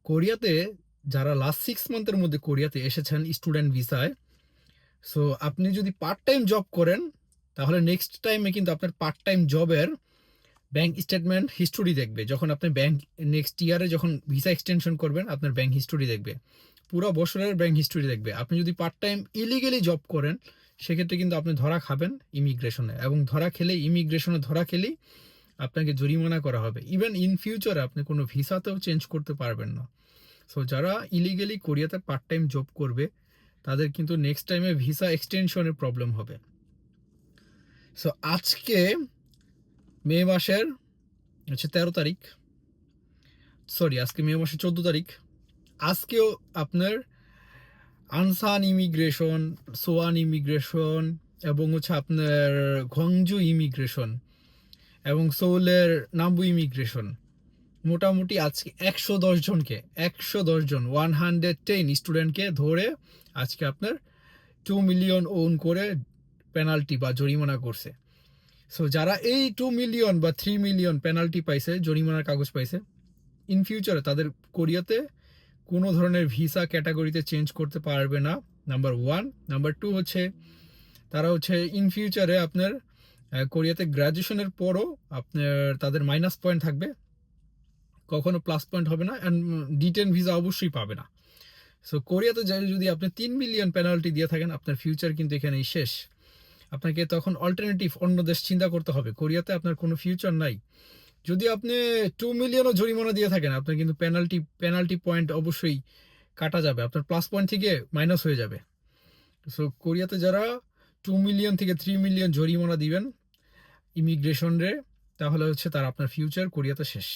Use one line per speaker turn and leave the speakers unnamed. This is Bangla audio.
কোরিয়াতে যারা লাস্ট 6 মান্থের মধ্যে কোরিয়াতে এসেছেন স্টুডেন্ট ভিসায়, সো আপনি যদি পার্ট টাইম জব করেন তাহলে নেক্সট টাইমে কিন্তু আপনার পার্ট টাইম জবের ব্যাংক স্টেটমেন্ট হিস্টোরি দেখবে। যখন আপনি ব্যাংক নেক্সট ইয়ারে যখন ভিসা এক্সটেনশন করবেন, আপনার ব্যাংক হিস্টোরি দেখবে, পুরো বছরের ব্যাংক হিস্টোরি দেখবে। আপনি যদি পার্ট টাইম ইলিগেলি জব করেন সেক্ষেত্রে কিন্তু আপনি ধরা খাবেন ইমিগ্রেশনে, এবং ধরা খেলেই আপনাকে জরিমানা করা হবে। ইভেন ইন ফিউচারে আপনি কোনো ভিসাতেও চেঞ্জ করতে পারবেন না। সো যারা ইলিগেলি কোরিয়াতে পার্ট টাইম জব করবে তাদের কিন্তু নেক্সট টাইমে ভিসা এক্সটেনশনের প্রবলেম হবে। সো আজকে মে মাসের 13 তারিখ, সরি আজকে মে মাসের 14 তারিখ। আজকেও আপনার আনসান ইমিগ্রেশন, সোয়ান ইমিগ্রেশন, এবং আপনার ঘংজু ইমিগ্রেশন, এবং সোলের নাম্বু ইমিগ্রেশন, মোটামুটি আজকে 110 জনকে 110 জন 110 স্টুডেন্টকে ধরে আজকে আপনার 2 মিলিয়ন ওন করে পেনাল্টি বা জরিমানা করছে। সো যারা এই 2 মিলিয়ন বা 3 মিলিয়ন পেনাল্টি পাইছে, জরিমানার কাগজ পাইছে, ইন ফিউচারে তাদের কোরিয়াতে কোনো ধরনের ভিসা ক্যাটাগরিতে চেঞ্জ করতে পারবে না, নাম্বার 1। নাম্বার 2 তারা ইন ফিউচারে আপনার কোরিয়াতে গ্র্যাজুয়েশনের পরও আপনার তাদের মাইনাস পয়েন্ট থাকবে, কখনো প্লাস পয়েন্ট হবে না, অ্যান্ড D10 ভিসা অবশ্যই পাবে না। সো কোরিয়াতে যদি আপনি 3 মিলিয়ন পেনাল্টি দিয়ে থাকেন, আপনার ফিউচার কিন্তু এখানেই শেষ। আপনাকে তখন অল্টারনেটিভ অন্য দেশ চিন্তা করতে হবে। কোরিয়াতে আপনার কোনো ফিউচার নাই। যদি আপনি 2 মিলিয়নও জরিমানা দিয়ে থাকেন, আপনার কিন্তু পেনাল্টি পয়েন্ট অবশ্যই কাটা যাবে, আপনার প্লাস পয়েন্ট থেকে মাইনাস হয়ে যাবে। সো কোরিয়াতে যারা 2 মিলিয়ন থেকে 3 মিলিয়ন জরিমানা দিবেন ইমিগ্রেশন রে, তাহলে তারা আপনার ফিউচার কোরিয়াতে শেষ।